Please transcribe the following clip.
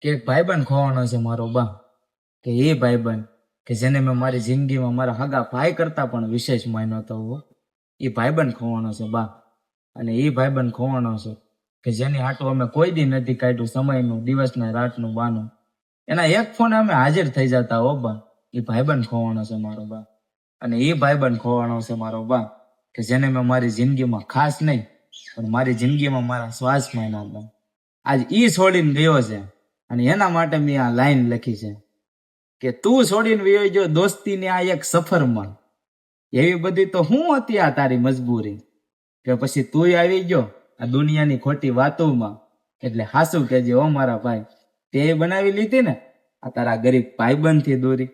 કે એક ભાઈબંધ ખોવાનો છે મારો બા, કે એ ભાઈબંધ કે જેને મેં મારી જિંદગીમાં મારા હગા ભાઈ કરતા પણ વિશેષ માન્યો હતો. એ ભાઈબંધ ખોવાનો છે બા. અને એ ભાઈબંધ ખોવાનો છે કે જેની હાટું અમે કોઈ દી નથી કાઢ્યું સમયનું, દિવસના રાતનું બાનું. એના એક ફોન અમે હાજર થઈ જતા હો બા. એ ભાઈબંધ ખોવાનો છે મારો બા. અને એ ભાઈબંધ ખોવાનો છે મારો બા કે જેને મેં મારી જિંદગીમાં ખાસ નહીં પણ મારી જિંદગીમાં મારા શ્વાસ માન્યા હતા. આજ ઈ છોડીને ગયો છે અને એના માટે મેં આ લાઈન લખી છે કે તું છોડીને વયો જો દોસ્તીની આ એક સફરમાં, એવી બધી તો હું હતી આ તારી મજબૂરી, કે પછી તું આવી ગયો આ દુનિયાની ખોટી વાતોમાં. એટલે હાસું કેજે ઓ મારા ભાઈ, તે બનાવી લીધી ને આ તારા ગરીબ ભાઈબંધથી દોરી.